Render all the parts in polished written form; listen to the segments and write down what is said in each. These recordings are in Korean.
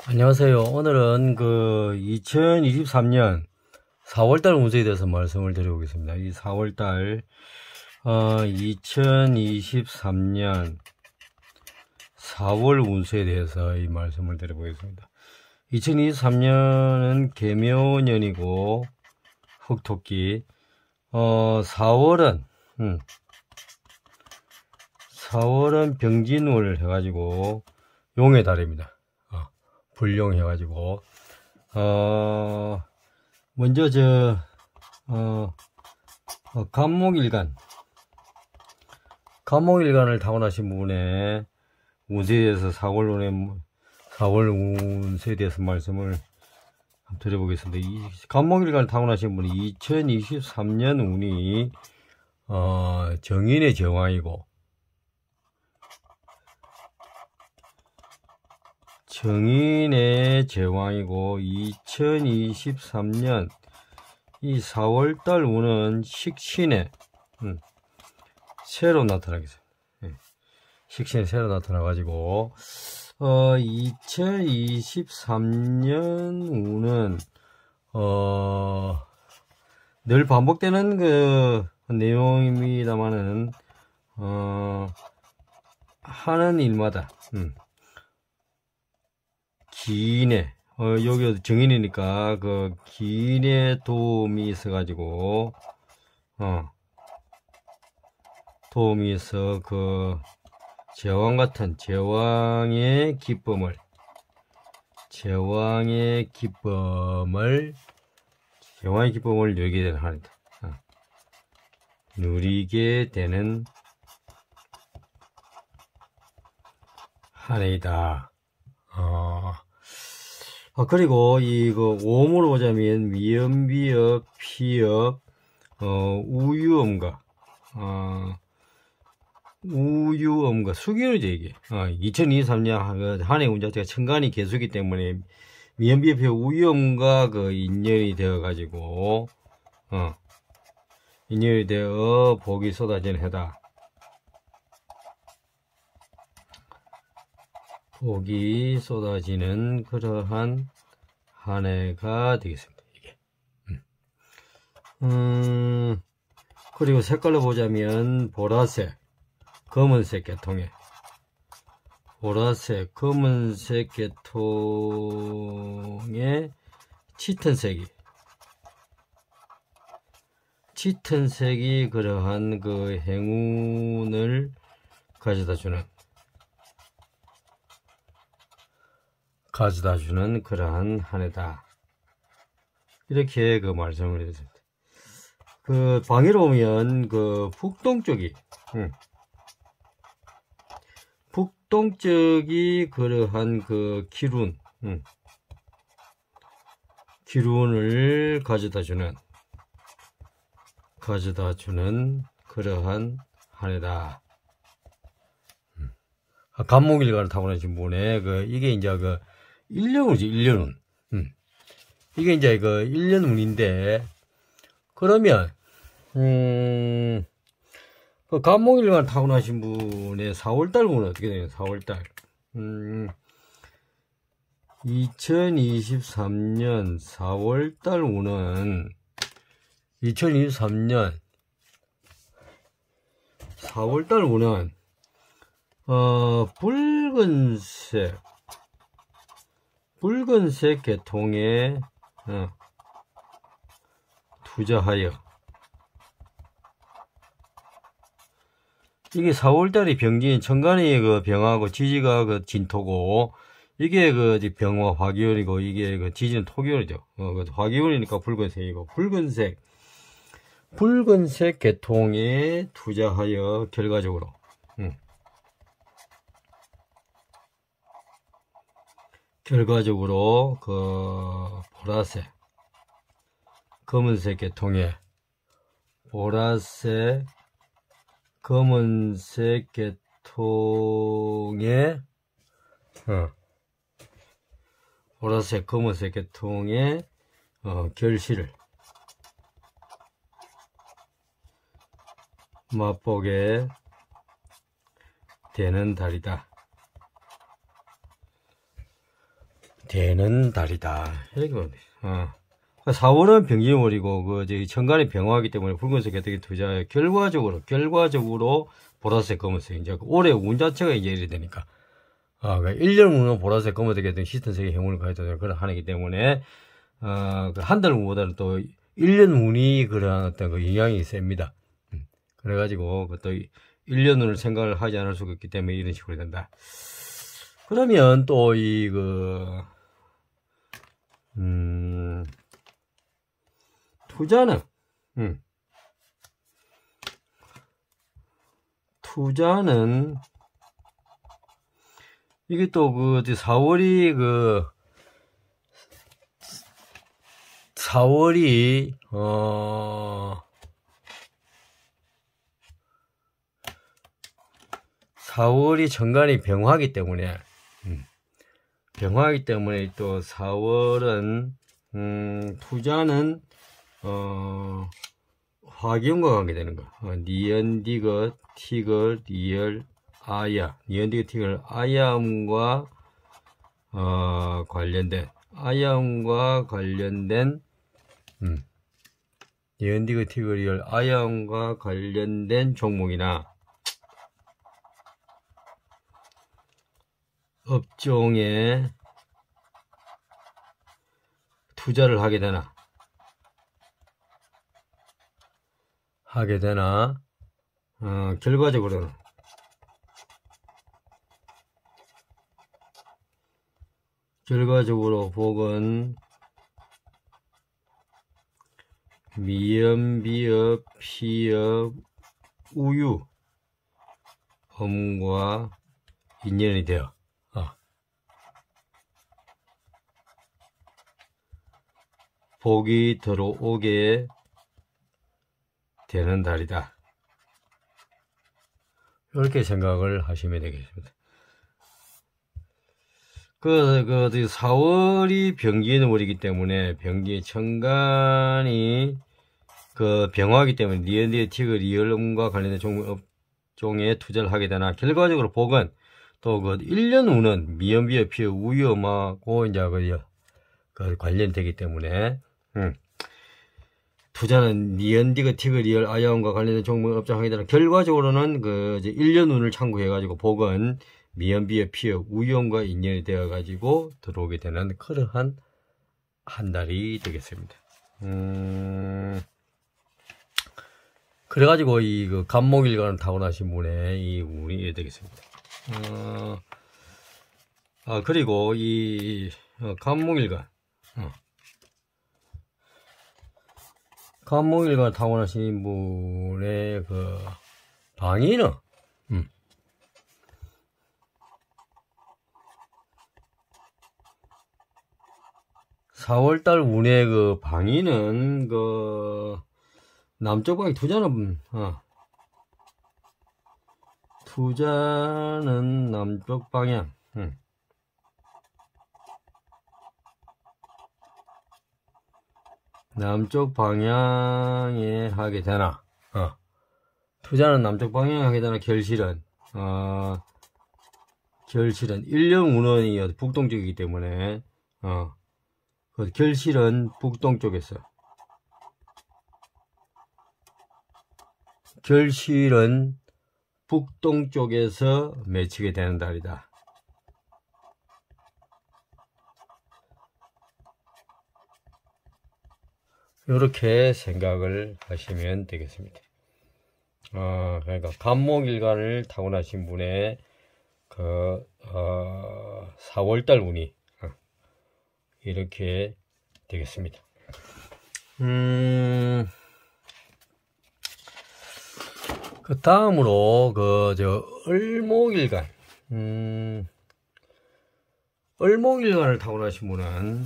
안녕하세요. 오늘은 2023년 4월달 운세에 대해서 말씀을 드려보겠습니다. 이 4월달, 2023년 4월 운세에 대해서 이 말씀을 드려보겠습니다. 2023년은 개묘년이고, 흑토끼, 4월은 병진월 해가지고, 용의 달입니다. 불용해가지고, 먼저 간목일간을 타고나신 분의 운세에 대해서 4월 운세에 대해서 말씀을 드려보겠습니다. 이 간목일간을 타고나신 분이 2023년 운이, 정인의 제왕이고, 2023년 이 4월달 운은 식신에 새로 나타나겠습니다. 식신에 새로 나타나가지고 2023년 운은 늘 반복되는 내용입니다만은 하는 일마다 기인의 여기 정인이니까 기인의 도움이 있어가지고 도움이 있어 제왕 같은 제왕의 기쁨을 누리게 되는 한이다. 누리게 되는 한해이다. 그리고 오음으로 보자면 미연비역, 피역, 우유음과 수기운이죠, 이게. 2023년 한해 운 자체가 천간이 개수기 때문에 미연비역, 피역, 우유음과 인연이 되어가지고, 인연이 되어 복이 쏟아지는 해다. 복이 쏟아지는 그러한 한 해가 되겠습니다. 이게. 그리고 색깔로 보자면 보라색, 검은색 계통에 검은색 계통에 짙은 색이 그러한 행운을 가져다 주는 그러한 한 해다. 이렇게 말씀을 드렸습니다. 방위로 보면 북동쪽이 그러한 기운을 가져다 주는 그러한 한 해다. 간목일간을 타고나신 분의 이게 이제 1년운이지, 1년운. 이게 이제 1년운인데, 그러면, 간목일간 타고나신 분의 4월달 운은 어떻게 되냐, 4월달. 2023년 4월달 운은, 2023년 4월달 운은, 붉은색 계통에 투자하여, 이게 4월달이 병진, 천간이 병하고 지지가 진토고, 이게 병화 화기운이고, 이게 지지는 토기운이죠. 화기운이니까 붉은색이고, 붉은색 계통에 투자하여 결과적으로 보라색, 검은색 계통에 결실을 맛보게 되는 달이다. 되는 달이다. 이렇게 보면 돼. 4월은 병진월이고, 천간이 병화하기 때문에 붉은색 개떡이 투자해. 결과적으로, 보라색, 검은색. 이제 올해 운 자체가 이제 이래 되니까. 그러니까 1년 운은 보라색, 검은색 개떡 짙은색의 행운을 가져다 그런 한이기 때문에, 한 달 운보다는 또 1년 운이 그런 어떤 그 영향이 셉니다. 그래가지고, 또 1년 운을 생각을 하지 않을 수가 있기 때문에 이런 식으로 된다. 그러면 또 투자는 이게 또 4월이 4월이 정관이 병화기 때문에 또 4월은 투자는 화기운과 관계되는 거. 니은디귿, 티귿, 리을, 아야. 니은디귿, 티귿, 아야음과 관련된 니은디귿, 티귿, 리을, 아야음과 관련된 종목이나 업종에 투자를 하게 되나 결과적으로 복은 미음, 비읍, 피읍, 우유, 음과 인연이 되어 복이 들어오게 되는 달이다. 이렇게 생각을 하시면 되겠습니다. 4월이 병진월이기 때문에 천간이 병화이기 때문에 니은디귿, 티귿, 리을음과 관련된 종에 투자를 하게 되나 결과적으로 복은 또 1년 후는 미음, 비읍, 피읍, 우유음하고 이제 관련되기 때문에 투자는 니은디귿, 티귿, 리을, 아야음과 관련된 종목을 업종하게 되는 결과적으로는 1년 운을 참고해가지고 복은 미음, 비읍, 피읍, 우유음과 인연이 되어가지고 들어오게 되는 그러한 한 달이 되겠습니다. 그래가지고 간목일간을 타고나신 분의 이 운이 되겠습니다. 그리고 간목일간 타고나신 분의 방위는 4월달 운의 방위는 남쪽 방위 투자는 남쪽 방향. 남쪽 방향에 하게 되나, 투자는 남쪽 방향에 하게 되나, 결실은 1년 운원이 북동쪽이기 때문에, 결실은 북동쪽에서, 맺히게 되는 달이다. 이렇게 생각을 하시면 되겠습니다. 그러니까 간목일간을 타고나신 분의 4월달 운이 이렇게 되겠습니다. 그 다음으로 을목일간 을목일간을 타고나신 분은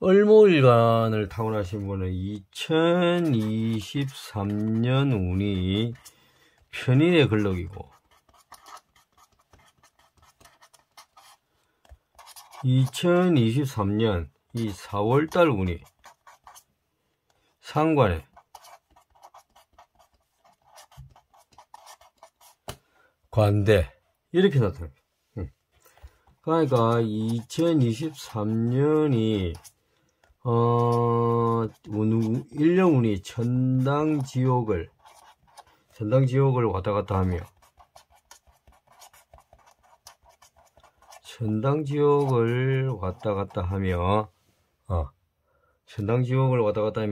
을목일간을 타고나신 분은 2023년 운이 편인의 근록이고 2023년 이 4월달 운이 상관에 관대 이렇게 나타납니다. 그러니까 2023년이 1년운이 천당지옥을 왔다 갔다 하며 천당지옥을 왔다 갔다 하며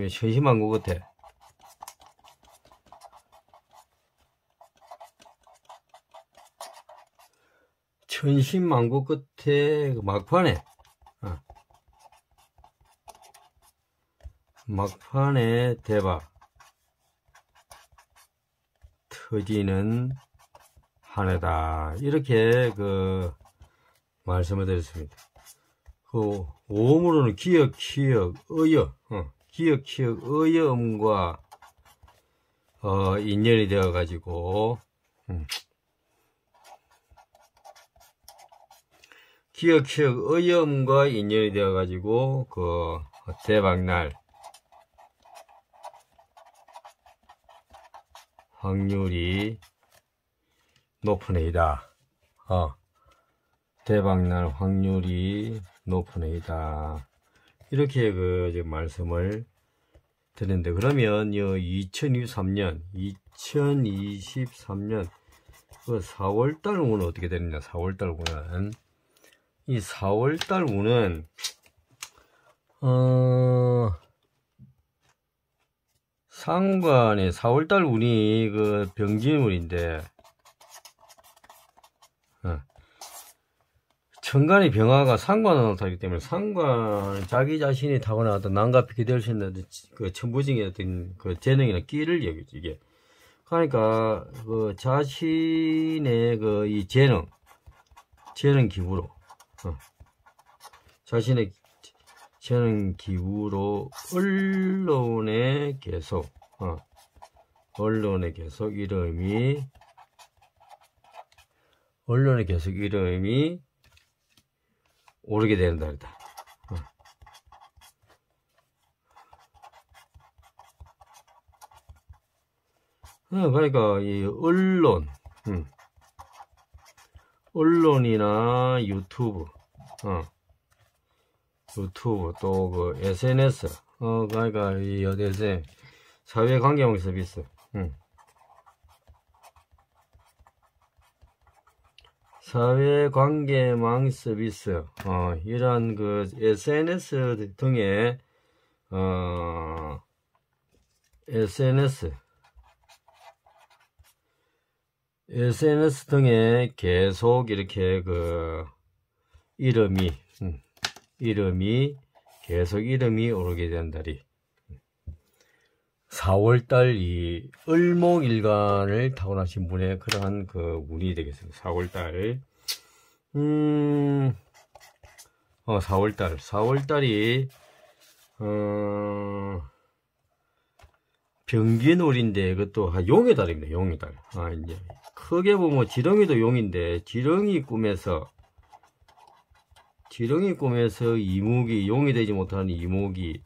천심만고 끝에 천신만고 끝에 막판에 대박 터지는 한 해다. 이렇게 말씀을 드렸습니다. 오음으로는 기역, 의여, 의여음과 인연이 되어가지고 기역, 의여음과 인연이 되어가지고 대박날 확률이 높은 해이다. 대박날 확률이 높은 해이다. 이렇게 말씀을 드렸는데, 그러면 2023년 4월달 운은 어떻게 되느냐? 4월달 운은 이 4월달 운은 상관의 4월달 운이 병진운인데 천간의 병화가 상관으로 나타나기 때문에 상관 자기 자신이 타고난 어떤 남과 기댈 수 있는 천부징의 어떤 재능이나 끼를 얘기죠. 이게 그러니까 자신의 이 재능 기부로 자신의 재능 기부로 언론에 계속 이름이 오르게 되는 달이다. 그러니까 이 언론이나 유튜브 또 SNS 그러니까 이 어디서 사회관계망 서비스 사회관계망 서비스 이러한 SNS 등의 SNS 등에 계속 이렇게 이름이 오르게 된 달이 4월달 이 을목일간을 타고나신 분의 그러한 운이 되겠습니다. 4월달 4월달이 병진월인데 이것도 용의 달입니다. 용의 달. 이제 크게 보면 지렁이도 용인데 지렁이 꿈에서 용이 되지 못하는 이무기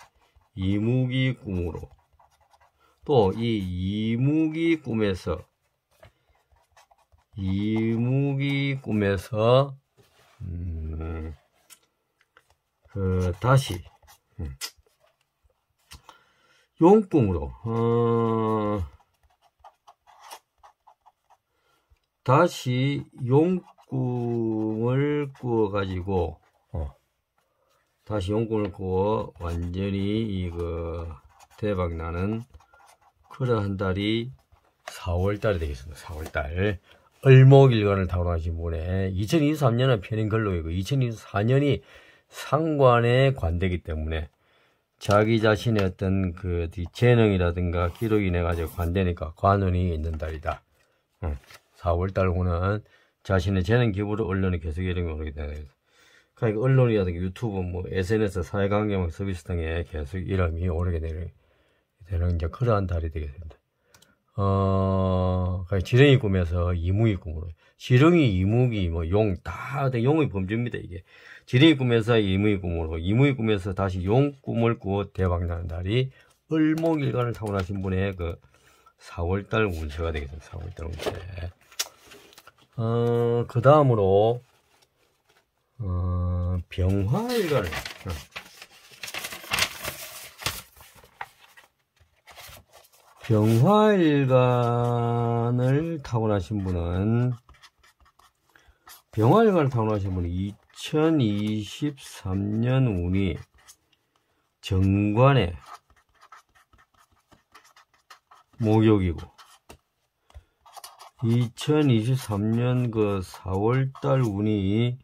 꿈으로 또 이 이무기 꿈에서 다시 용꿈으로 다시 용꿈을 꾸어가지고 완전히 대박나는 그러한 달이 4월달이 되겠습니다. 4월달 을목일간을 타고나신 분의 2023년은 편인근록이고 2024년이 상관에 관되기 때문에 자기 자신의 어떤 재능이라든가 기록이 내가지고 관되니까 관운이 있는 달이다. 4월달 운은 자신의 재능 기부로 언론에 계속 이름이 오르게 되다. 그러니까 언론이라든가 유튜브, SNS, 사회관계망 서비스 등에 계속 이름이 오르게 되는 이제 그러한 달이 되겠습니다. 그러니까 지렁이 꿈에서 이무기 꿈으로. 지렁이, 이무기, 용, 다 용의 범주입니다, 이게. 지렁이 꿈에서 이무기 꿈으로. 이무기 꿈에서 다시 용 꿈을 꾸어 대박나는 달이 을목일간을 타고나신 분의 4월달 운세가 되겠습니다. 4월달 운세. 그 다음으로, 병화일간을, 병화일간을 타고나신 분은, 2023년 운이 정관의 목욕이고, 2023년 그 4월달 운이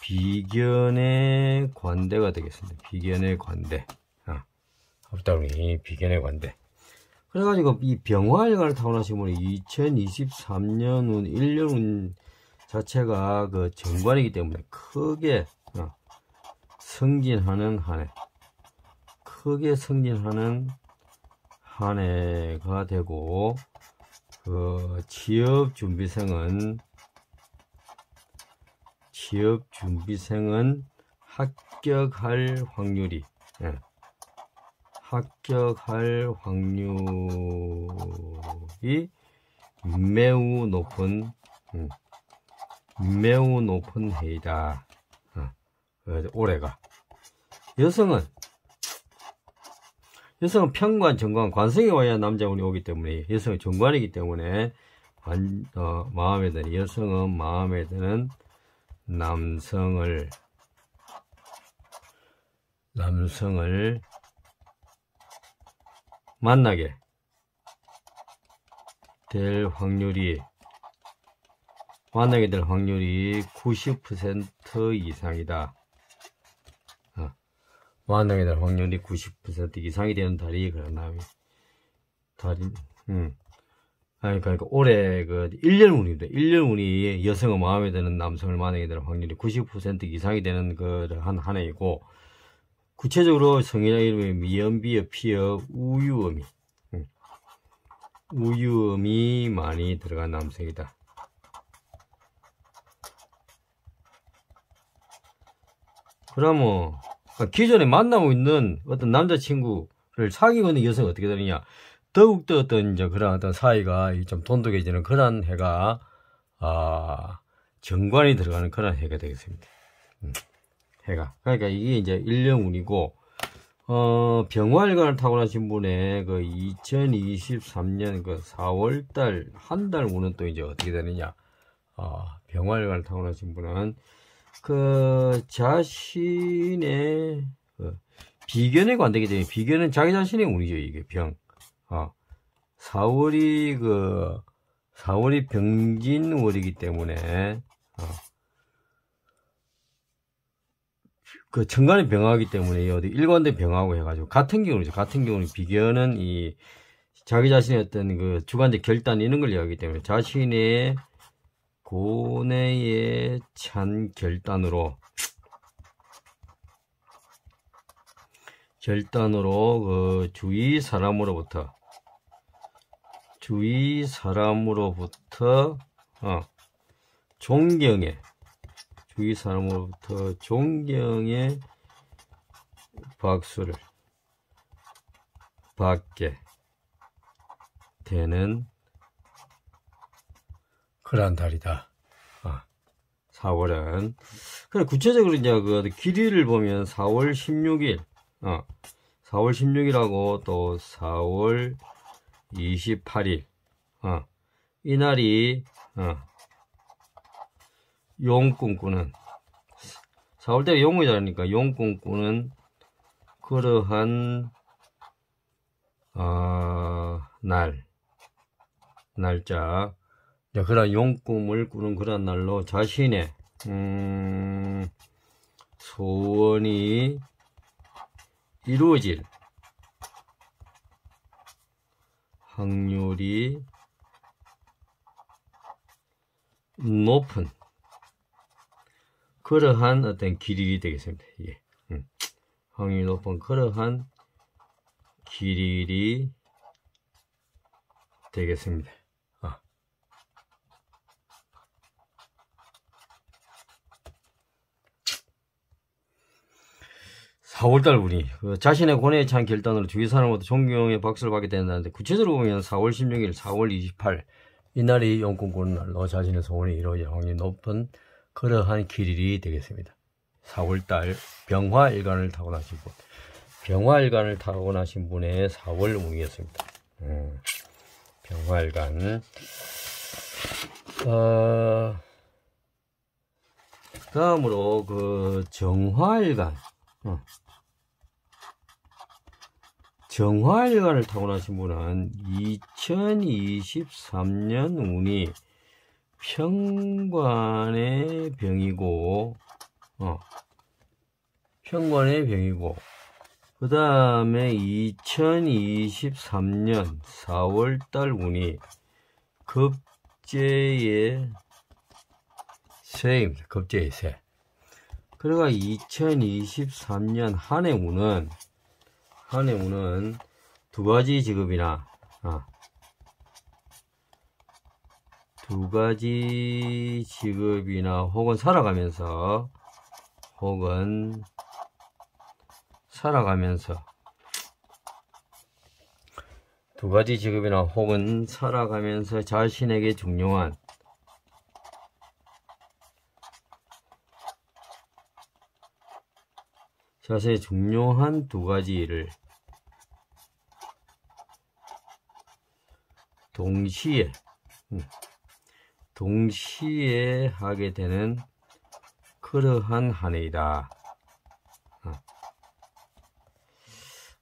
비견의 관대가 되겠습니다. 비견의 관대. 4월달 운이 비견의 관대. 그래가지고 이 병화일간을 타고나신 분이 2023년 운, 1년 운 자체가 그 정관이기 때문에 크게 승진하는 한 해. 크게 승진하는 한 해가 되고, 그 취업 준비생은 합격할 확률이 매우 높은 해이다. 올해가. 여성은 편관, 정관, 관성에 와야 남자운이 오기 때문에, 여성은 정관이기 때문에, 마음에 드는, 여성은 마음에 드는 남성을 만나게 될 확률이 90% 이상이다. 만나게 될 확률이 90% 이상이 되는 달이, 그러니까 올해 그 1년 운입니다. 1년 운이 여성의 마음에 드는 남성을 만나게 될 확률이 90% 이상이 되는 한 해이고, 구체적으로 성이나 이름에 미연, 비어, 피어, 우유음이 많이 들어간 남성이다. 그러면 기존에 만나고 있는 어떤 남자친구를 사귀고 있는 여성은 어떻게 되느냐? 더욱더 그런 사이가 좀 돈독해지는 그런 해가, 정관이 들어가는 그런 해가 되겠습니다. 해가. 그러니까 이게 이제 1년 운이고, 병화일간을 타고나신 분의 그 2023년 그 4월달, 한 달 운은 또 이제 어떻게 되느냐? 병화일간을 타고나신 분은, 자신의, 비견에 관되기 때문에, 비견은 자기 자신의 운이죠, 이게, 4월이 병진월이기 때문에, 그 정관이 병화이기 때문에, 어디 일관된 병화하고 해가지고, 같은 경우는 비견은 자기 자신의 어떤 그 주관적 결단 이런 걸 이야기하기 때문에, 자신의 고뇌에 찬 결단으로 그 주위 사람으로부터 존경의 박수를 받게 되는 그런 달이다. 4월은. 그래, 구체적으로 이제 그 길이를 보면 4월 16일하고 또 4월 28일. 이 날이, 용 꿈꾸는, 4월달에 용이 자니까 용 꿈꾸는 그러한, 날짜. 그런 용꿈을 꾸는 그런 날로 자신의 소원이 이루어질 확률이 높은 그러한 어떤 길이 되겠습니다. 예. 확률이 높은 그러한 길이 되겠습니다. 4월달 운이 자신의 고뇌에 찬 결단으로 주위 사람으로부터 존경의 박수를 받게 된다는데, 구체적으로 보면 4월 16일, 4월 28, 이날이 용 꿈꾸는 날로 자신의 소원이 이루어질 확률이 높은 그러한 길일이 되겠습니다. 4월달 병화일간을 타고나신 분, 병화일간을 타고나신 분의 4월 운이었습니다. 병화일간. 다음으로 그 정화일간. 정화일간을 타고나신 분은 2023년 운이 편관의 병이고, 편관의 병이고, 그 다음에 2023년 4월달 운이 급제의 새입니다. 급제의 새. 그러니까 2023년 한 해 운은 두 가지 직업이나, 두 가지 직업이나 혹은 살아가면서 두 가지 직업이나 혹은 살아가면서 자신에게 중요한 두 가지 일을 동시에 하게 되는 그러한 한 해이다.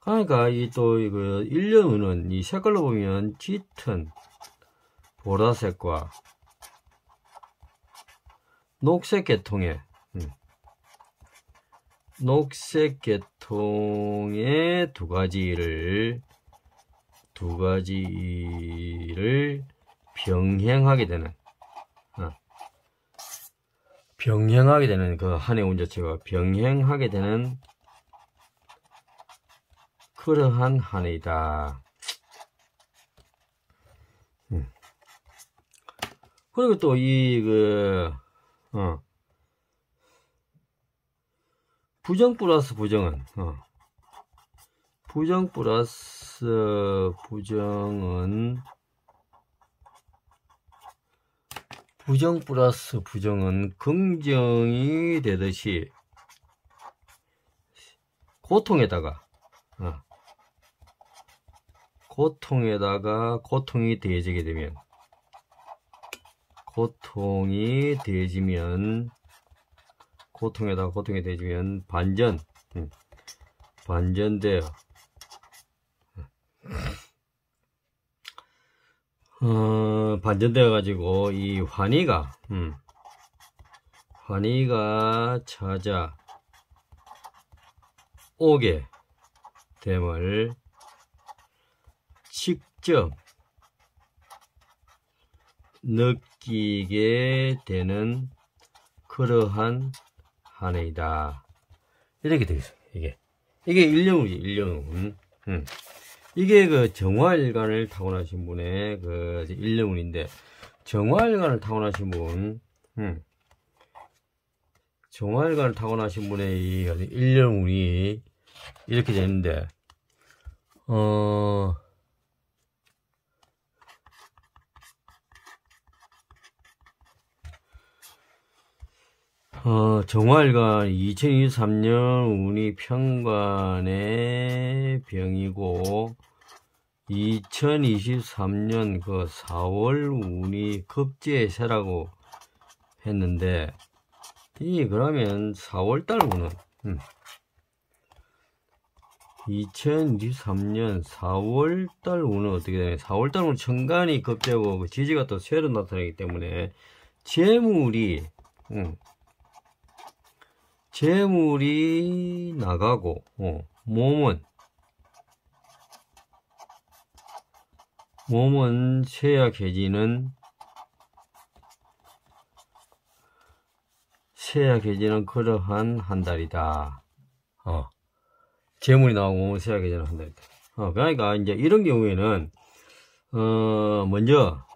그러니까 이거 1년은 이 색깔로 보면 짙은 보라색과 녹색 계통의 두 가지 일을 병행하게 되는 그 한 해 운 자체가 병행하게 되는 그러한 한 해이다. 그리고 또 부정 플러스 부정은 부정 플러스 부정은 긍정이 되듯이 고통에다가 고통이 더해지게 되면 고통이 더해지면 반전되어 가지고 이 환희가 찾아오게 됨을 직접 느끼게 되는 그러한 한 해이다. 이렇게 되겠습니다. 이게 1년운이지, 1년운. 이게 그 정화일간을 타고나신 분의 그 1년운인데, 정화일간을 타고나신 분의 이 1년운이 이렇게 되는데, 정화일간 2023년 운이 편관의 병이고 2023년 그 4월 운이 급제의 새라고 했는데 그러면 4월달 운은 2023년 4월달 운은 어떻게 되냐? 4월달 운은 천간이 급제고 그 지지가 또 새로 나타나기 때문에 재물이 나가고 몸은 쇠약해지는 그러한 한 달이다. 재물이 나오고 몸은 쇠약해지는 한 달이다. 그러니까 이제 이런 경우에는 먼저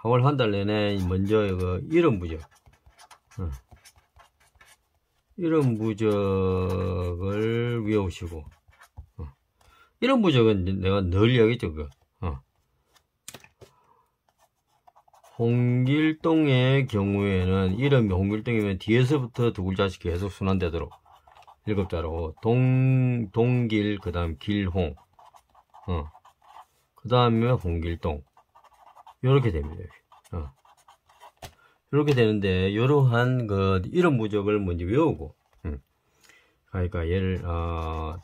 4월 한 달 내내 먼저 이런 부적을 외우시고, 이런 부적은 내가 늘 이야기했죠. 홍길동의 경우에는 이름이 홍길동이면 뒤에서부터 두 글자씩 계속 순환되도록 7자로 동길 그 다음 길홍 그 다음에 홍길동 요렇게 됩니다. 이렇게 되는데 이러한 그 이름 무적을 먼저 외우고 그러니까 얘를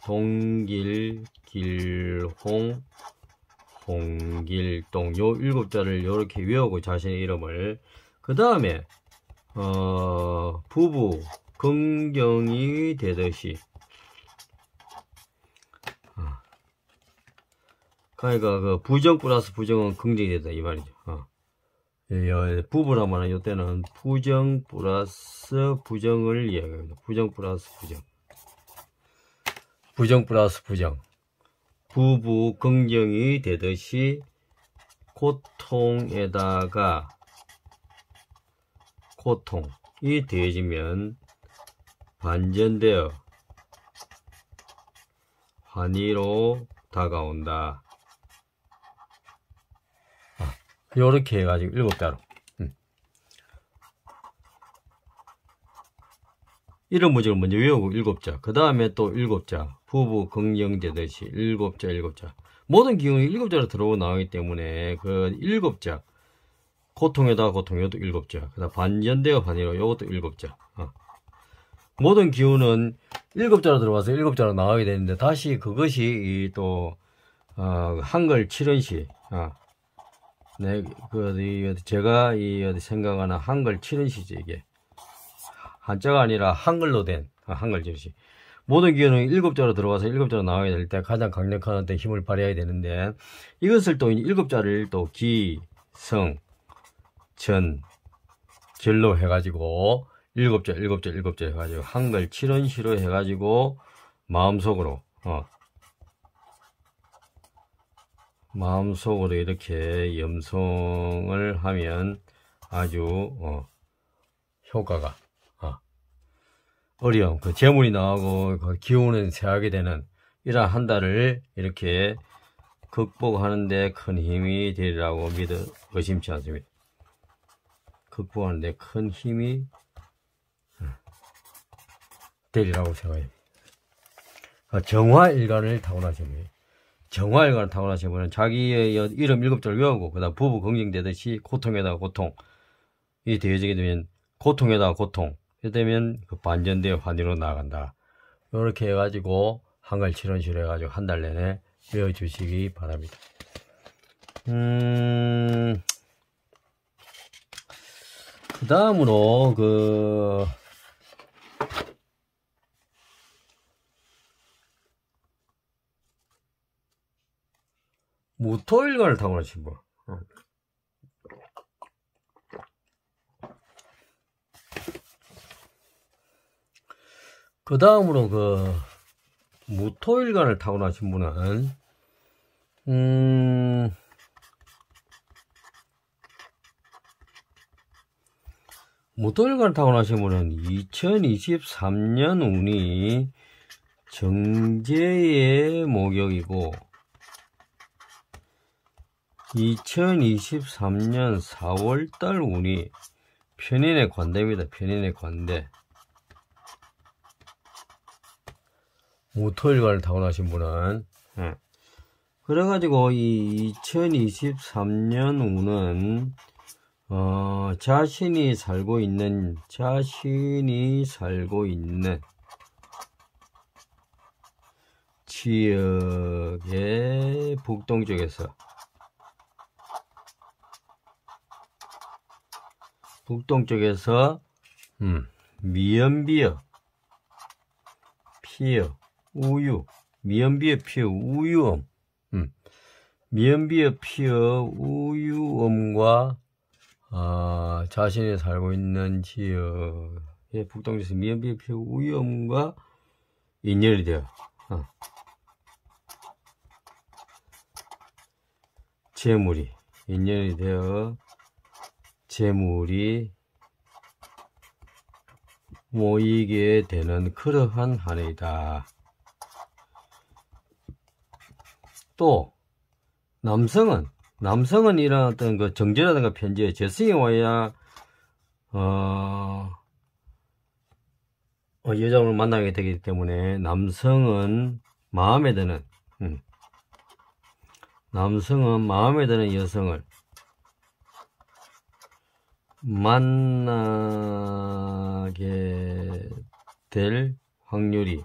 동길 길홍 홍길동 요 7자를 이렇게 외우고 자신의 이름을 그 다음에 부부 긍정이 되듯이 그러니까 그 부정 플러스 부정은 긍정이 되다 이 말이죠. 부부라면 이때는 부정 플러스 부정을 이야기합니다. 부정 플러스 부정 부정 플러스 부정 부부 긍정이 되듯이 고통에다가 고통이 더해지면 반전되어 환희로 다가온다. 요렇게 해가지고 7자로 이런 문제를 먼저 외우고 7자 그 다음에 또 7자 부부 긍정되듯이 7자 모든 기운이 7자로 들어오고 나오기 때문에 그 7자 고통에다가 고통 이것도 7자 그 다음 반전되어 환희로 이것도 7자 모든 기운은 7자로 들어와서 7자로 나가게 되는데 다시 그것이 또 한글 7원시 네, 제가 생각하는 한글 7원시죠 이게 한자가 아니라 한글로 된 한글 7원시 모든 기운은 7자로 들어와서 7자로 나와야 될 때 가장 강력한 어떤 힘을 발휘해야 되는데 이것을 또 7자를 또 기, 성, 전, 절로 해가지고 7자 해가지고 한글 7원시로 해가지고 마음속으로 이렇게 염송을 하면 아주 효과가 어려움, 그 재물이 나오고 그 기운은 세하게 되는 이러한 한 달을 이렇게 극복하는데 큰 힘이 되리라고 의심치 않습니다. 극복하는데 큰 힘이 되리라고 생각합니다. 정화일관을 타고나신 분이 정화일관을 타고나신 분은 자기의 이름 7자를 외우고 그 다음 부부 긍정되듯이 고통에다가 고통이 되어지게 되면 고통에다가 고통 되면 그 반전되어 환희로 나아간다. 이렇게 해가지고 한글 7원시로 해가지고 한 달 내내 외워주시기 바랍니다. 그 다음으로 무토일관을 타고나신 분. 그 다음으로 무토일관을 타고나신 분은 무토일관을 타고나신 분은 2023년 운이 정제의 목욕이고 2023년 4월달 운이 편인의 관대입니다. 편인의 관대. 무토일관을 타고나신 분은 그래가지고 이 2023년 운은 자신이 살고 있는 지역의 북동쪽에서 미연비어 피어 우유 미연비어 피어 우유엄 미연비어 피어 우유엄과 자신이 살고 있는 지역의 북동쪽에서 미연비어 피어 우유엄과 인연이 되어 재물이 인연이 되어 재물이 모이게 되는 그러한 한 해이다. 또 남성은 남성은 이런 어떤 그 정제라든가 편지에 재성이 와야 여자분을 만나게 되기 때문에 남성은 마음에 드는 여성을 만나게 될 확률이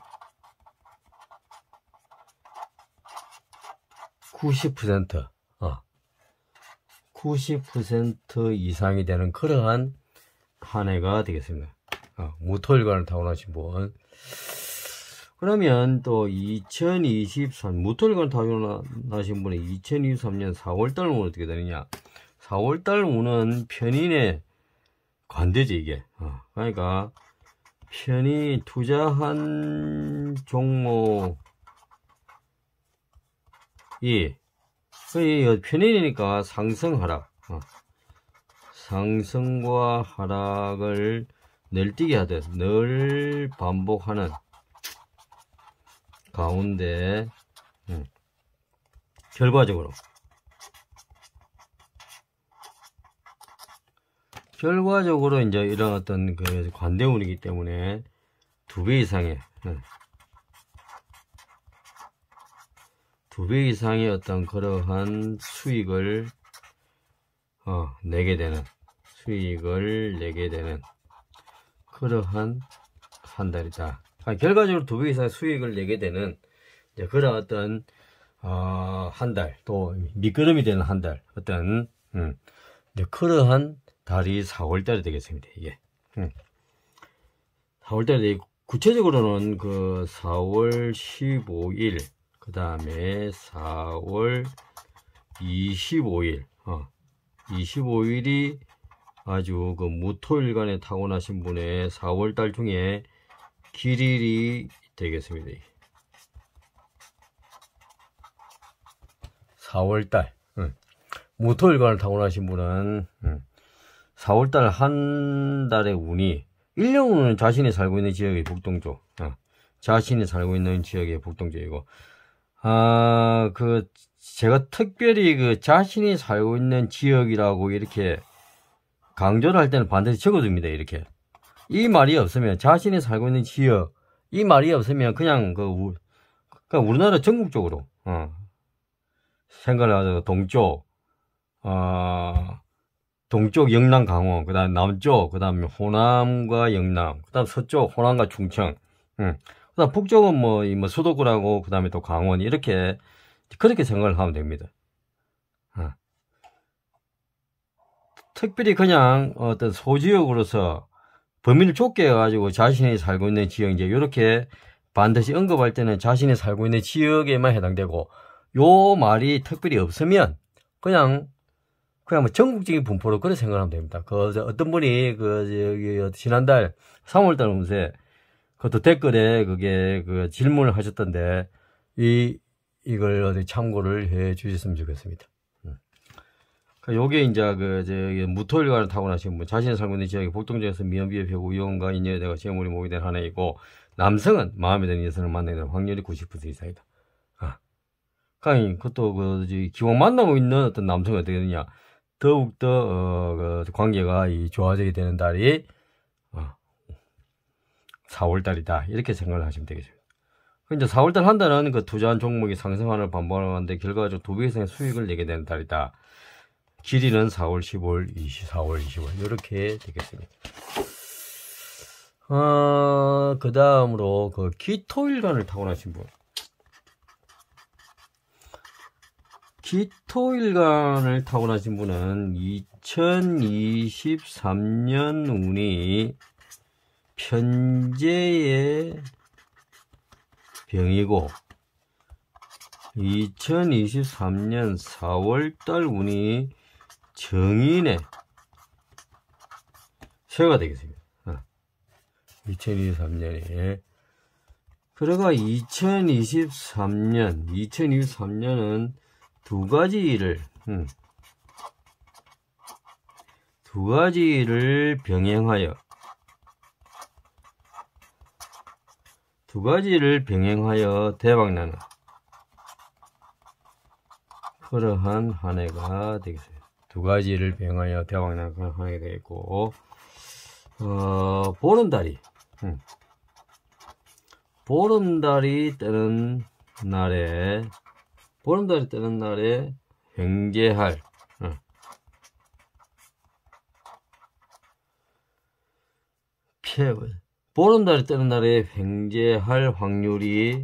90% 이상이 되는 그러한 한 해가 되겠습니다. 무토일관을 타고나신 분. 그러면 또 2023 무토일관을 타고나신 분이 2023년 4월달 운은 어떻게 되느냐? 4월달 운은 편인의 관대지 이게. 그러니까 편이 투자한 종목이 편인이니까 상승 하락, 상승과 하락을 널뛰게 하듯 늘 반복하는 가운데 결과적으로 이제 이런 어떤 그 관대운이기 때문에 2배 이상의 어떤 그러한 수익을 내게 되는 그러한 한 달이다. 결과적으로 2배 이상의 수익을 내게 되는 이제 그런 어떤 한 달, 또 밑거름이 되는 한 달, 어떤 이제 그러한 달이 4월달이 되겠습니다. 이게 4월달이 구체적으로는 그 4월 15일, 그 다음에 4월 25일, 25일이 아주 그 무토일간에 타고나신 분의 4월달 중에 길일이 되겠습니다. 4월달 무토일간을 타고나신 분은 4월달 한 달의 운이 1년 운은 자신이 살고 있는 지역의 북동쪽, 자신이 살고 있는 지역의 북동쪽이고, 제가 특별히 그 자신이 살고 있는 지역이라고 이렇게 강조를 할 때는 반드시 적어둡니다. 이렇게 이 말이 없으면 자신이 살고 있는 지역 이 말이 없으면 그냥 그러니까 우리나라 전국적으로 생각을 하자고 동쪽 영남 강원, 그 다음 남쪽, 그 다음 호남과 영남, 그 다음 서쪽 호남과 충청, 그 다음 북쪽은 뭐 수도권하고 그 다음에 또 강원 이렇게 그렇게 생각을 하면 됩니다. 특별히 그냥 어떤 소지역으로서 범위를 좁게 해가지고 자신이 살고 있는 지역 이제 이렇게 반드시 언급할 때는 자신이 살고 있는 지역에만 해당되고 요 말이 특별히 없으면 그냥 뭐 전국적인 분포로 그렇게 생각하면 됩니다. 어떤 분이 지난달 3월달 운세 그것도 댓글에 질문을 하셨던데 이걸 어디 참고를 해 주셨으면 좋겠습니다. 요게 이제 무토일관을 타고나신 분, 자신이 살고 있는 지역의 복동지역에서 미연비의 벽 우영과 인연에 대가 재물이 모이게 된 한 해이고, 남성은 마음에 드는 여성을 만나게 되는 확률이 90% 이상이다. 그러니까 그것도 기왕 만나고 있는 어떤 남성이 어떻게 되느냐, 더욱더 관계가 좋아지게 되는 달이 4월달이다. 이렇게 생각을 하시면 되겠습니다. 이제 4월달 한 달은 투자한 종목이 상승하는 반복하는데 결과적으로 2배 이상의 수익을 내게 되는 달이다. 길이는 4월 15일, 4월 25일 이렇게 되겠습니다. 그 다음으로 기토일간을 타고나신 분. 기토일간을 타고나신 분은 2023년 운이 편재의 병이고 2023년 4월달 운이 정인의 새해가 되겠습니다. 2023년에 그러가 2023년은 두 가지를 병행하여 대박나는 그러한 한 해가 되겠습니다. 두 가지를 병하여 대박나는 한 해가 되겠고, 보름달이, 보름달이 뜨는 날에 횡재할, 보름달이 뜨는 날에 횡재할 확률이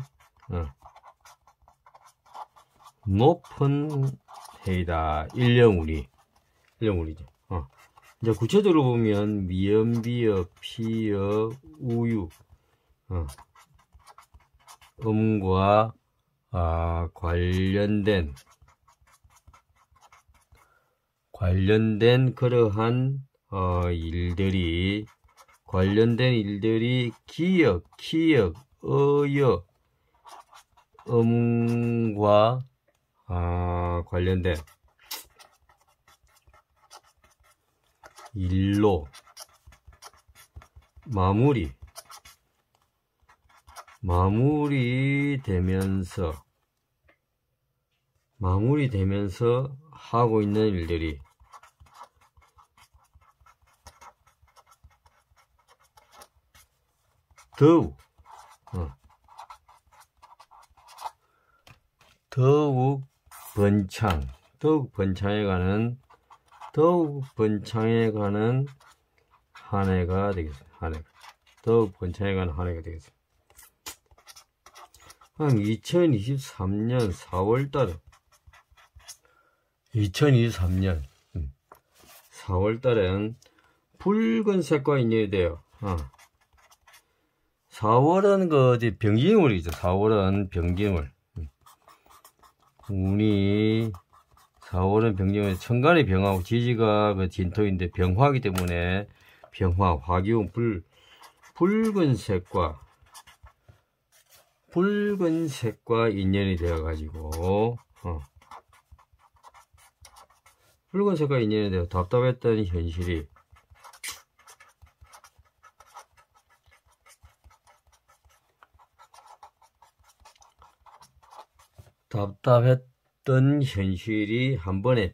높은 해이다. 일령우리죠. 이제 구체적으로 보면 미음, 비읍, 피읍, 우유, 음과 관련된 그러한 일들이 기역, 어역, 음과 관련된 일로 마무리되면서 하고 있는 일들이 더욱 번창해 가는 한 해가 되겠습니다. 더욱 번창해 가는 한 해가 되겠습니다. 한 2023년 4월달에 4월달엔 붉은색과 인연이 돼요. 4월은 병진월이죠. 4월은 병진월. 운이 4월은 병진월, 천간의 병하고 지지가 진토인데 병화이기 때문에 병화, 화기운, 붉은색과 인연이 되어가지고, 붉은색과 인연이 되어 답답했던 현실이 한 번에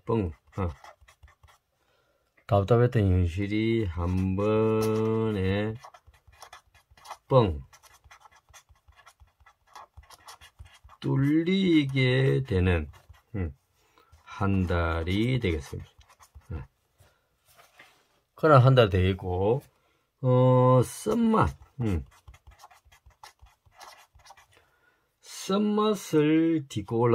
뚫리게 되는 한 달이 되겠습니다. 그런 한 달 되고, 썸맛을 딛고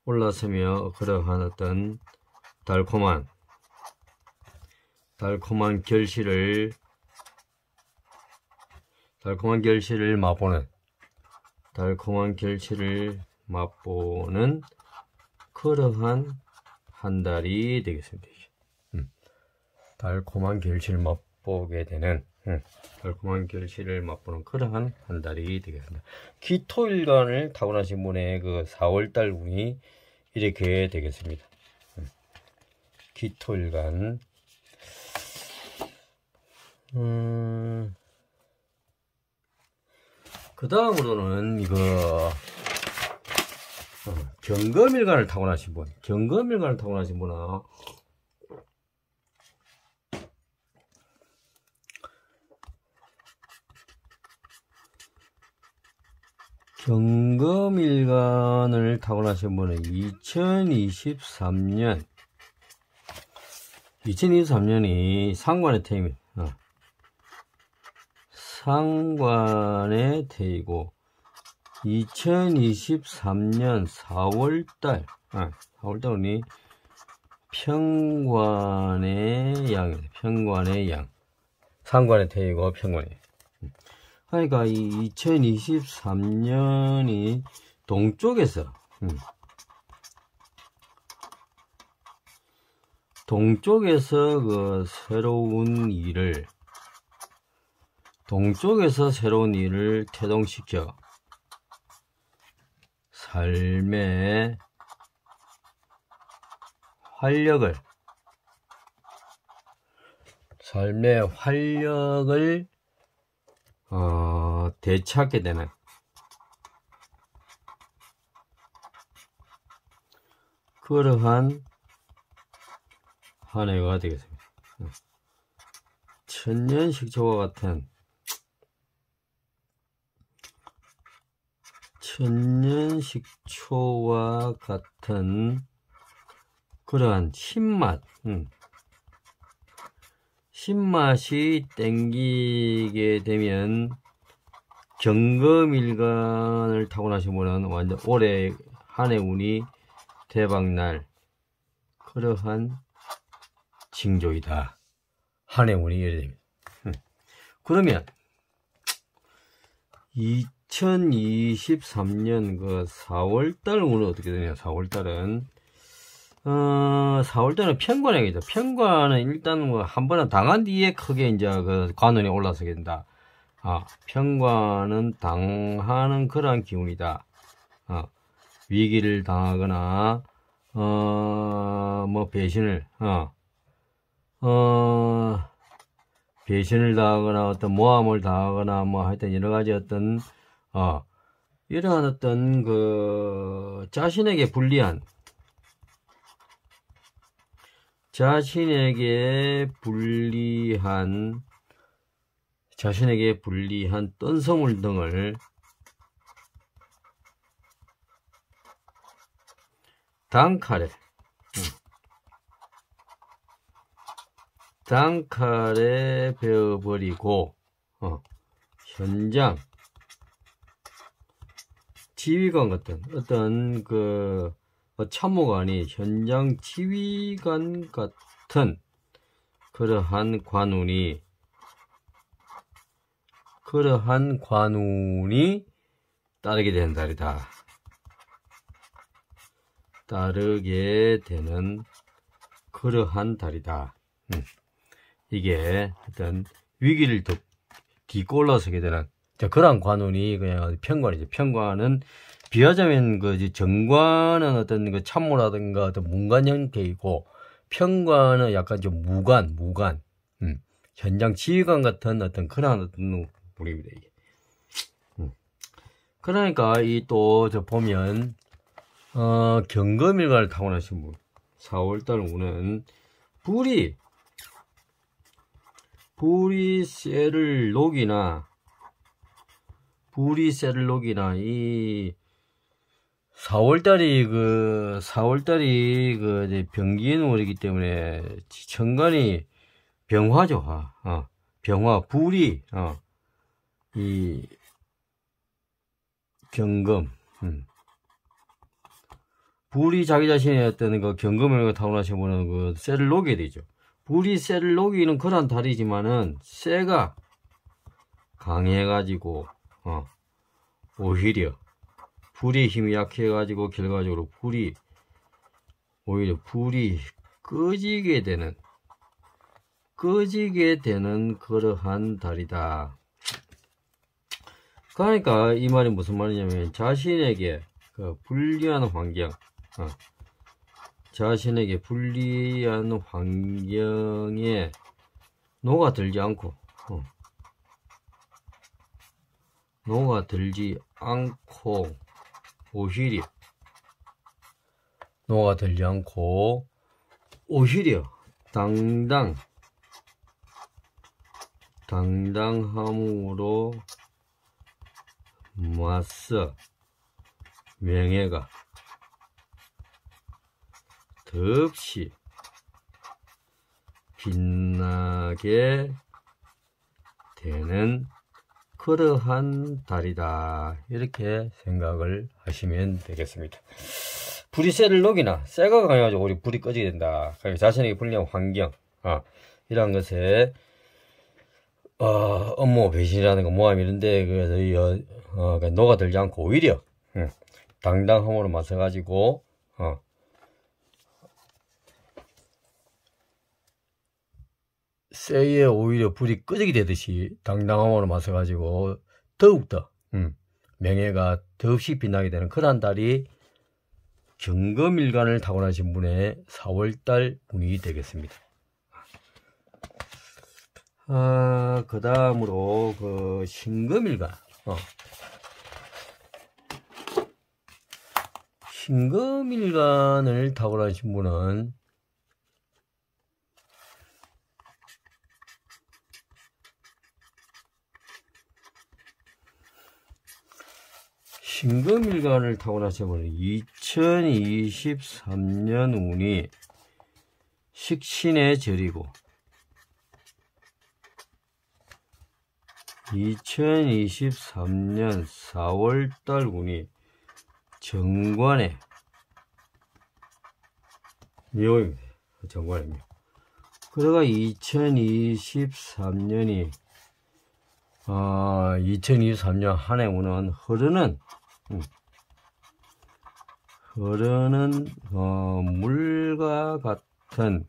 올랐으며, 그러한 어떤 달콤한 결실을 맛보는 그러한 한 달이 되겠습니다. 달콤한 결실을 맛보게 되는 그러한 한 달이 되겠습니다. 기토일간을 타고나신 분의 그 4월달 운이 이렇게 되겠습니다. 기토일간. 그 다음으로는 경금일간을 타고나신 분은 경금일간을 타고나신 분은 2023년이 상관의 태입니다. 상관의 태이고 2023년 4월달 운이 평관의 양, 상관의 태이고 평관의 양. 그러니까 이 2023년이 동쪽에서 그 새로운 일을 태동시켜 삶의 활력을 되찾게 되는 그러한 한 해가 되겠습니다. 천년식초와 같은 그러한 신맛이 땡기게 되면 경금일간을 타고나신 분은 완전 올해 한 해 운이 대박날 그러한 징조이다. 한 해 운이 이래 됩니다. 그러면 2023년 그 4월달 운은 어떻게 되냐? 4월달은 4월달은 편관행이죠. 편관은 일단 뭐 한 번은 당한 뒤에 크게 이제 그 관운이 올라서게 된다. 편관은 당하는 그러한 기운이다. 위기를 당하거나 뭐 배신을 당하거나 어떤 모함을 당하거나 뭐 하여튼 여러 가지 어떤 이러한 어떤 그 자신에게 불리한 뜬서물 등을 단칼에 베어버리고 현장 지휘관 같은 어떤 그 참모관이 현장 지휘관 같은 그러한 관운이 따르게 되는 달이다. 따르게 되는 그러한 달이다. 이게 어떤 위기를 딛고 올라서게 되는 그러한 관운이 그냥 편관이죠. 편관은 비하자면 그 정관은 어떤 그 참모라든가 어떤 문관 형태이고 편관은 약간 좀 무관 현장 지휘관 같은 어떤 그러한 어떤 우리입니다. 이게. 그러니까 이 또 저 보면 경금일간을 타고나신 분 4월달 운은 불이 쇠를 녹이나 이 4월달이 그 병기인월이기 때문에 천간이 병화죠. 병화 불이 이 경금 불이 자기 자신의 어떤 그 경금을 타고나신 분은 그 쇠를 녹이게 되죠. 불이 쇠를 녹이는 그런 달이지만은 쇠가 강해가지고 오히려 불의 힘이 약해가지고 결과적으로 오히려 불이 꺼지게 되는 그러한 달이다. 그러니까 이 말이 무슨 말이냐면 자신에게 그 불리한 환경 자신에게 불리한 환경에 녹아들지 않고 오히려 당당함으로 맞서 명예가 더없이 빛나게 되는 그러한 달이다. 이렇게 생각을 하시면 되겠습니다. 불이 쇠를 녹이나 쇠가 강해가지고 우리 불이 꺼지게 된다. 자신에게 불리한 환경 이런 것에 업무 배신이라든가 모함 이런데 그래서 녹아들지 않고 오히려 당당함으로 맞서가지고 쇠에 오히려 불이 꺼지게 되듯이 당당함으로 맞서가지고 더욱더 명예가 더없이 빛나게 되는 그러한 달이 경금일간을 타고나신 분의 4월달 운이 되겠습니다. 그 다음으로, 신금일간. 신금일간을 타고나신 분은, 신금일간을 타고나신 분은 2023년 운이 식신의 절이고, 2023년 4월달 운이 정관의 묘입니다. 정관의 묘. 그러가 2023년이 2023년 한 해 운은 흐르는 물과 같은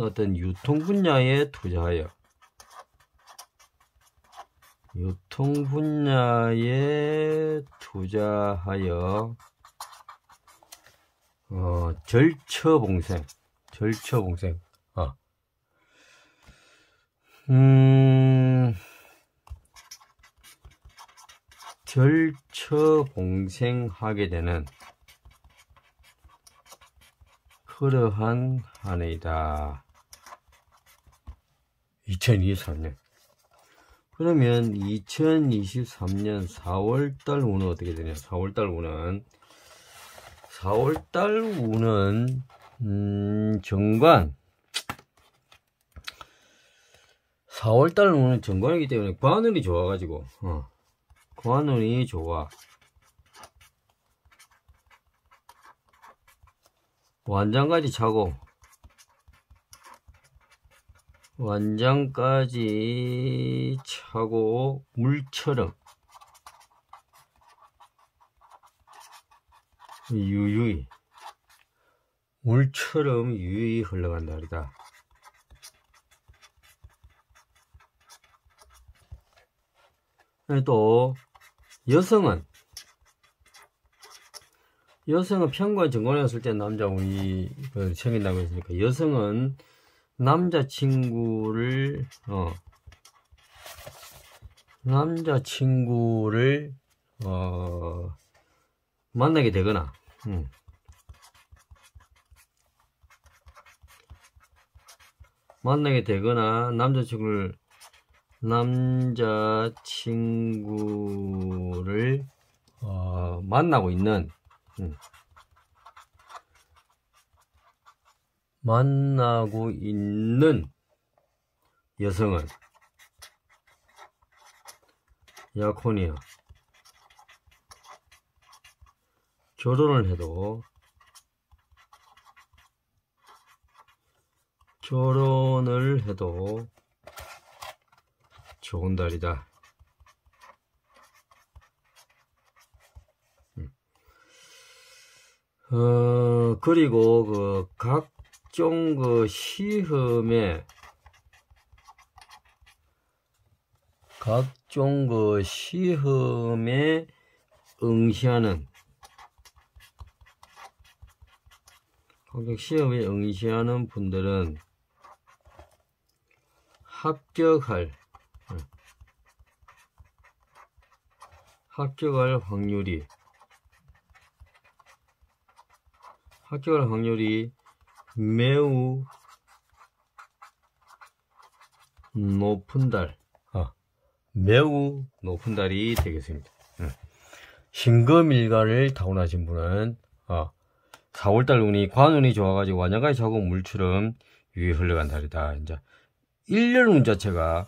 어떤 유통 분야에 투자하여 절처봉생 절처봉생하게 되는 그러한 한 해이다. 2023년. 그러면 2023년 4월달 운은 어떻게 되냐? 4월달 운은 정관. 4월달 운은 정관이기 때문에 관운이 좋아가지고 관운이 좋아. 완장까지 차고 물처럼 유유히 흘러간다 그러다. 또 여성은 편관 정관이었을 때 남자 운이 생긴다고 했으니까, 여성은 남자친구를 만나게 되거나 남자친구를 만나고 있는 여성은 약혼이야. 결혼을 해도 좋은 달이다. 그리고 각종 시험에 응시하는 분들은 합격할 확률이 매우 높은 달이 되겠습니다. 신금일간을 타고나신 분은 4월달 운이 관운이 좋아가지고 완장까지 차고 물처럼 유유히 흘러간 달이다. 이제 1년 운 자체가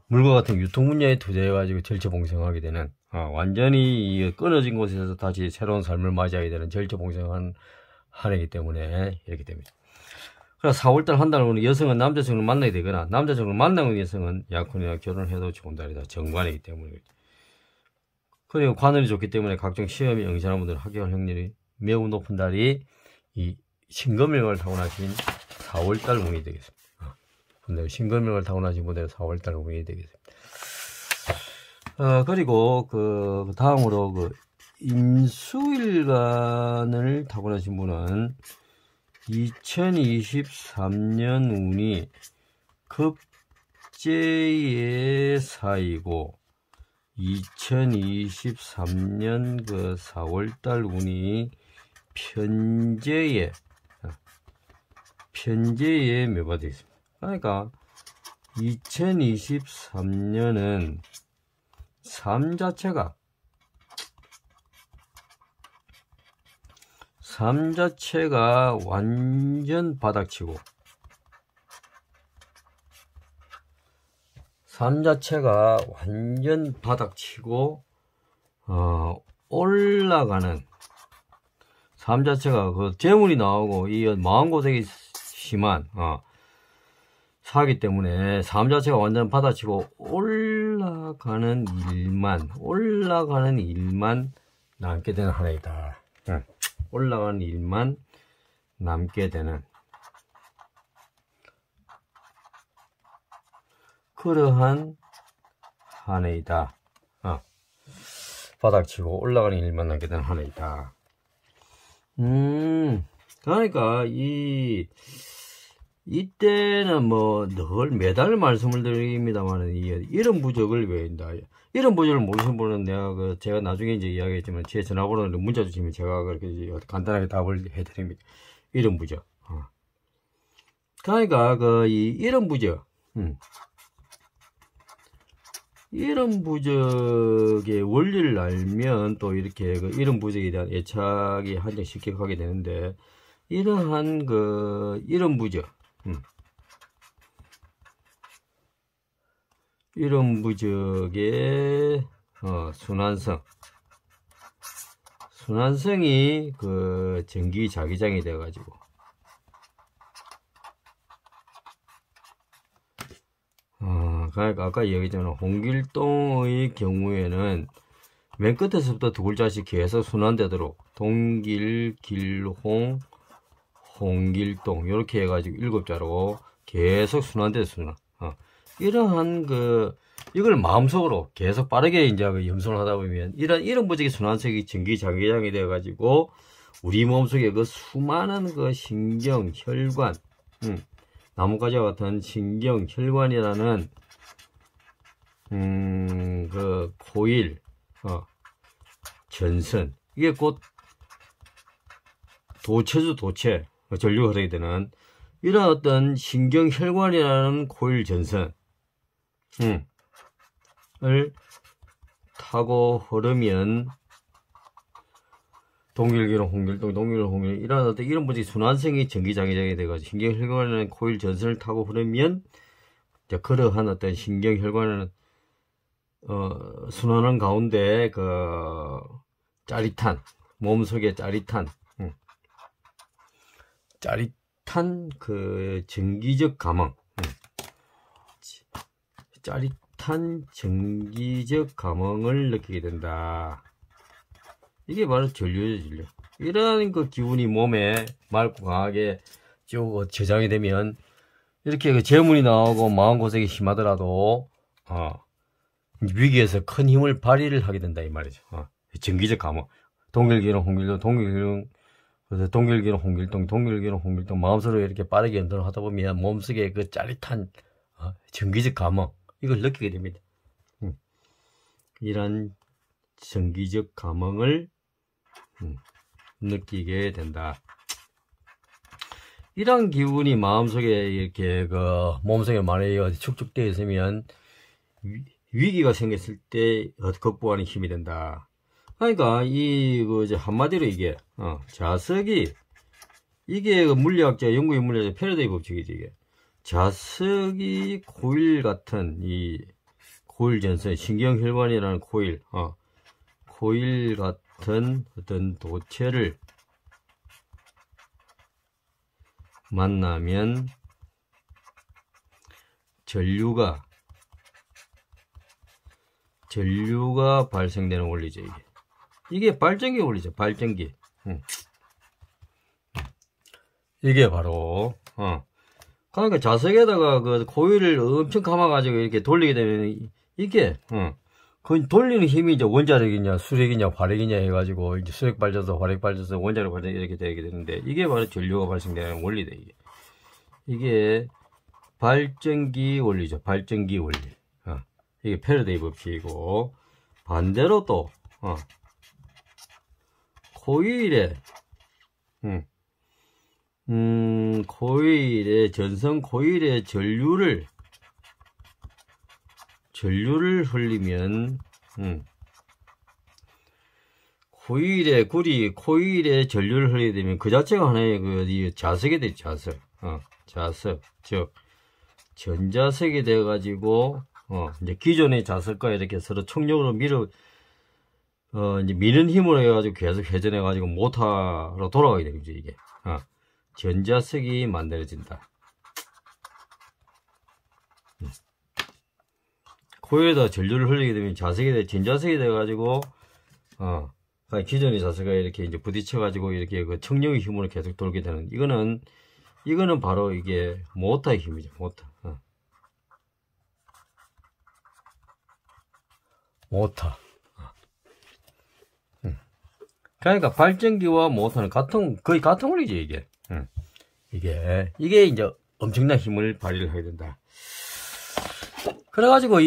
물과 같은 유통 분야에 투자해가지고 절처봉생하게 되는, 완전히 끊어진 곳에서 다시 새로운 삶을 맞이하게 되는 절처봉생한 한 해이기 때문에 이렇게 됩니다. 그래서 4월달 한 달은 여성은 남자친구를 만나게 되거나, 남자친구를 만나는 여성은 약혼이나 결혼해도 좋은 달이다. 정관이기 때문에. 그리고 관운이 좋기 때문에 각종 시험에 응시하는 분들은 합격할 확률이 매우 높은 달이 이 신금일간을 타고나신 4월달 운이 되겠습니다. 신금일간을 타고나신 분들은 4월달 운이 되겠습니다. 그리고 다음으로 임수일간을 타고나신 분은 2023년 운이 급제의 사이고 2023년 그 4월달 운이 편제에 매발되어 있습니다. 그러니까 2023년은 삶 자체가 완전 바닥치고 올라가는 삶 자체가 그 재물이 나오고 이 마음고생이 심한 사기 때문에 삶 자체가 완전 바닥치고 올라가는 일만 남게 되는 한 해이다. 올라가는 일만 남게 되는 그러한 한 해이다. 바닥치고 올라가는 일만 남게 되는 한 해이다. 그러니까 이때는 뭐 늘 매달 말씀을 드립니다만 이런 부적을 외운다. 이런 부적을 모르시는 분은 제가 나중에 이제 이야기했지만 제 전화번호를 문자 주시면 제가 그렇게 간단하게 답을 해드립니다. 이런 부적. 그러니까 이런 부적. 이런 부적의 원리를 알면 또 이렇게 이런 부적에 대한 애착이 한정 쉽게 가게 되는데 이러한 이런 부적. 이런 부적의 순환성이 전기자기장이 되어가지고 그러니까 아까 얘기했잖아. 홍길동의 경우에는 맨 끝에서부터 두 글자씩 계속 순환되도록 동길, 길홍, 홍길동 이렇게 해가지고 7자로 계속 순환돼서 이러한 이걸 마음속으로 계속 빠르게 이제 염송을 하다 보면 이런 부적의 순환성이 전기자기장이 되어가지고 우리 몸속에 수많은 신경, 혈관, 나뭇가지와 같은 신경, 혈관이라는 코일, 전선, 이게 곧 도체, 전류가 흐르게 되는 이런 어떤 신경 혈관이라는 코일 전선, 을 타고 흐르면 동길기로 홍길동, 이런 어떤 이런 부적이 순환성이 전기자기장이 돼가지고 신경 혈관이라는 코일 전선을 타고 흐르면 이제 그러한 어떤 신경 혈관을 순환하는 가운데 짜릿한 몸속에 짜릿한 전기적 감흥, 짜릿한 전기적 감흥을 느끼게 된다. 이게 바로 전류죠, 전류. 이런 기운이 몸에 맑고 강하게 쭉 저장이 되면 이렇게 재물이 나오고 마음고생이 심하더라도 위기에서 큰 힘을 발휘를 하게 된다 이 말이죠. 전기적 감흥. 동길기는 홍길동, 동길기는 홍길동 마음속으로 이렇게 빠르게 연동을 하다 보면 몸속에 짜릿한 전기적 감흥 이걸 느끼게 됩니다. 이런 전기적 감흥을 느끼게 된다. 이런 기운이 마음속에 이렇게 몸속에 많이 축적되어 있으면 위기가 생겼을 때 극복하는 힘이 된다. 그러니까 한마디로 이게 자석이 이게 물리학자 연구의 물리학자 패러데이 법칙이지. 이게 자석이 코일 같은 이 코일 전선 신경혈관이라는 코일 같은 어떤 도체를 만나면 전류가 발생되는 원리죠. 이게 발전기 원리죠. 발전기. 이게 바로 그러니까 자석에다가 코일을 엄청 감아가지고 이렇게 돌리게 되면 이게 그 돌리는 힘이 이제 원자력이냐, 수력이냐, 화력이냐 해가지고, 이제 수력 발전소, 화력 발전소, 원자력 발전소 이렇게 되게 되는데, 이게 바로 전류가 발생되는 원리다, 이게. 이게 발전기 원리죠. 발전기 원리. 이게 패러데이 법칙이고, 반대로 또, 코일에, 코일에, 전선 코일에 전류를 흘리면, 코일에 전류를 흘리게 되면 그 자체가 하나의 자석이 돼, 자석. 자석. 즉, 전자석이 돼가지고, 이제 기존의 자석과 이렇게 서로 총력으로 이제 미는 힘으로 해가지고 계속 회전해가지고 모터로 돌아가게 되죠, 이게. 전자석이 만들어진다. 코일에다 전류를 흘리게 되면 전자석이 돼가지고, 기존의 자석과 이렇게 이제 부딪혀가지고 이렇게 그 청력의 힘으로 계속 돌게 되는, 이거는 바로 이게 모터의 힘이죠, 모터. 모터. 그러니까 발전기와 모터는 거의 같은 원리죠, 이게. 이게 이제 엄청난 힘을 발휘를 하게 된다. 그래가지고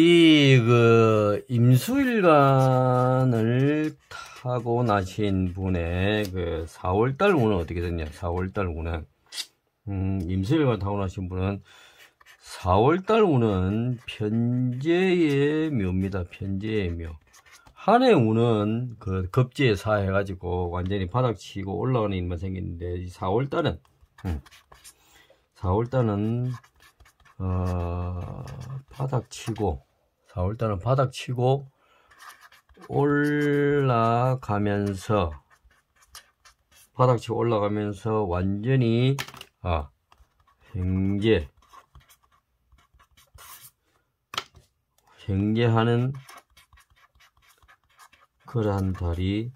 임수일관을 타고 나신 분의 4월달 운은 어떻게 됐냐? 4월달 운은, 임수일관 타고 나신 분은 4월달 운은 편재의 묘입니다. 편재의 묘. 한 해 운은 급제에 사해가지고 완전히 바닥치고 올라가는 일만 생기는데, 4월달은, 4월달은, 바닥치고, 올라가면서, 완전히, 횡재하는 그러한 달이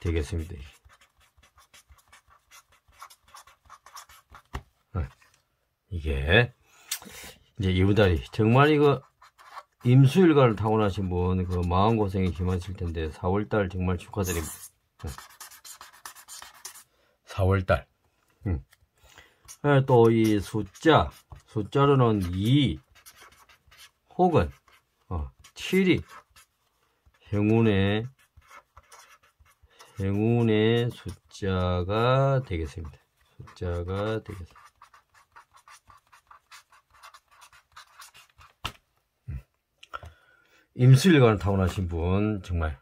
되겠습니다. 이게 이제 이분달이 정말 임수일관을 타고 나신 분 마음고생이 심하실 텐데 4월달 정말 축하드립니다. 4월달. 또 이 숫자로는 2 혹은 7이 행운의 숫자가 되겠습니다. 임수일관을 타고나신 분, 정말,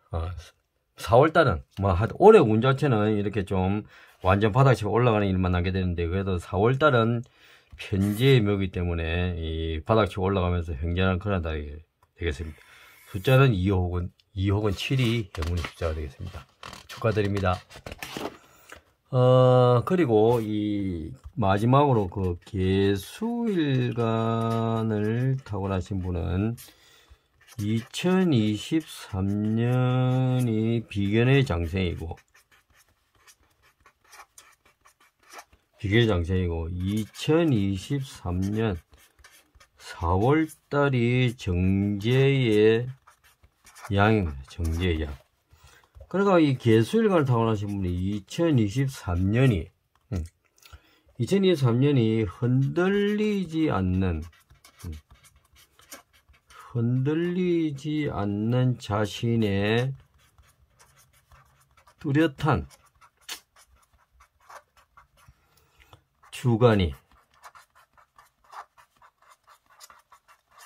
4월달은, 올해 운 자체는 이렇게 좀 완전 바닥치고 올라가는 일만 나게 되는데, 그래도 4월달은 편재의 묘기 때문에 이 바닥치고 올라가면서 횡재하는 그런 달이 되겠습니다. 숫자는 2 혹은 7이 행운의 숫자가 되겠습니다. 축하드립니다. 그리고 마지막으로 개수일관을 타고나신 분은 2023년이 비견의 장생이고 2023년 4월달이 정제의 양입니다. 정제의 양. 그러니까 이 개수일관을 타고나신 분이 2023년이 흔들리지 않는 자신의 뚜렷한 주관이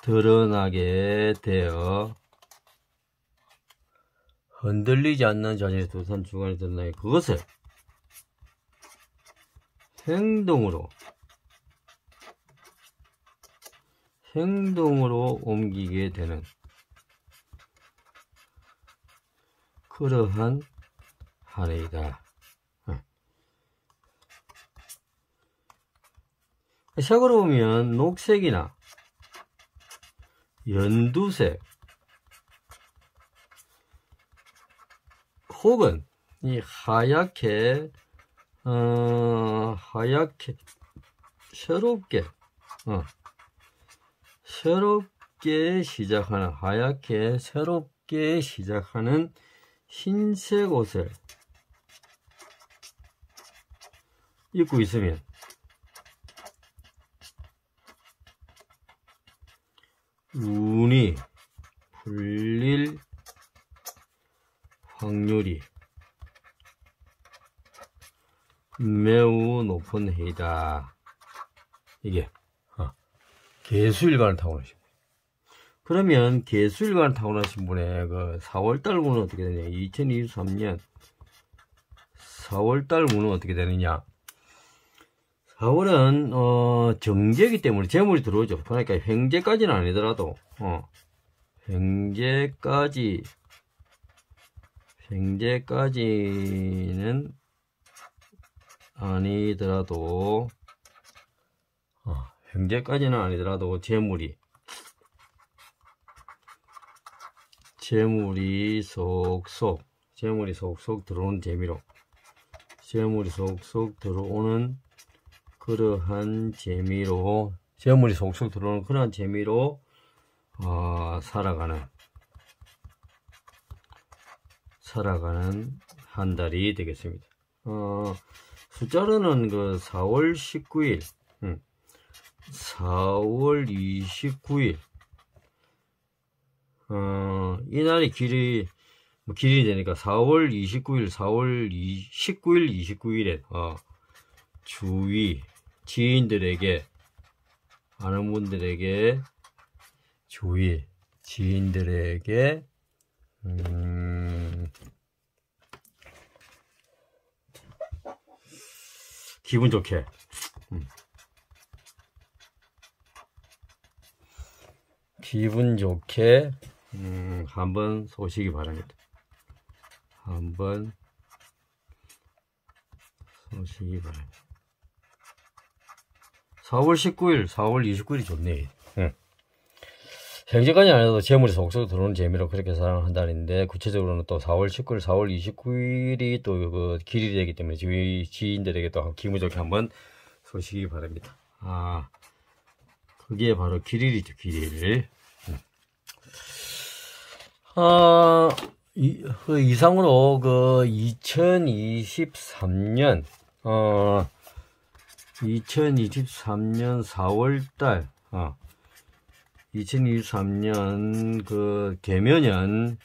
드러나게 되어 흔들리지 않는 자신의 뚜렷한 주관이 드러나게 그것을 행동으로 옮기게 되는 그러한 한 해이다. 색으로 보면 녹색이나 연두색 혹은 이 하얗게 새롭게 시작하는 밝게 시작하는 흰색 옷을 입고 있으면 운이 풀릴 확률이 매우 높은 해이다. 이게 개수일간을 타고나신 분. 그러면 개수일간을 타고나신 분의 그 4월달 운은 어떻게 되냐? 2023년 4월달 운은 어떻게 되느냐? 4월은 정제이기 때문에 재물이 들어오죠. 그러니까 횡재까지는 아니더라도 횡재까지는 아니더라도 재물이 속속 들어오는 재미로 재물이 속속 들어오는 그러한 재미로 살아가는 한 달이 되겠습니다. 숫자로는 그 4월 19일, 4월 29일, 이 날이 길이 되니까 4월 29일, 19일, 29일에, 주위, 지인들에게, 아는 분들에게, 지인들에게, 기분 좋게, 한번 쏘시기 바랍니다. 4월 19일, 4월 29일이 좋네. 현재까지 안 해도 재물이 속속 들어오는 재미로 그렇게 사랑한 달인데, 구체적으로는 또 4월 19일, 4월 29일이 또 그 길이 되기 때문에 저희 지인들에게 또 기분 좋게 한번 쏘시기 바랍니다. 그게 바로 길일이죠, 길일. 이상으로 그 2023년 4월달 2023년 그 개묘년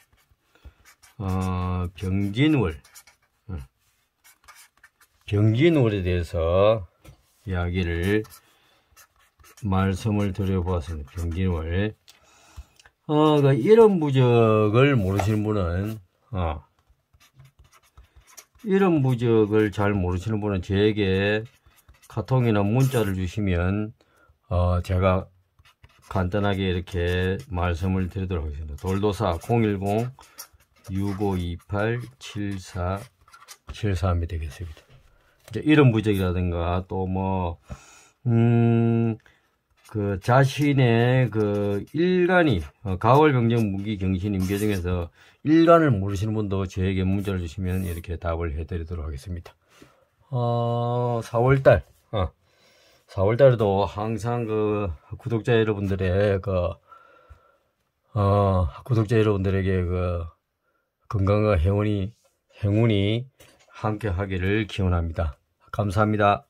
병진월에 대해서 말씀을 드려보았습니다. 병진월. 그 이런 부적을 모르시는 분은 이런 부적을 잘 모르시는 분은 저에게 카톡이나 문자를 주시면 제가 간단하게 이렇게 말씀을 드리도록 하겠습니다. 돌도사 010-6528-7474이 되겠습니다. 이제 이런 부적이라든가 또 그 자신의 그 일간이 가월 병정 무기 경신 임계 중에서 일간을 모르시는 분도 저에게 문자를 주시면 이렇게 답을 해드리도록 하겠습니다. 4월달에도 항상 그 구독자 여러분들의 구독자에게 그 건강과 행운이 함께 하기를 기원합니다. 감사합니다.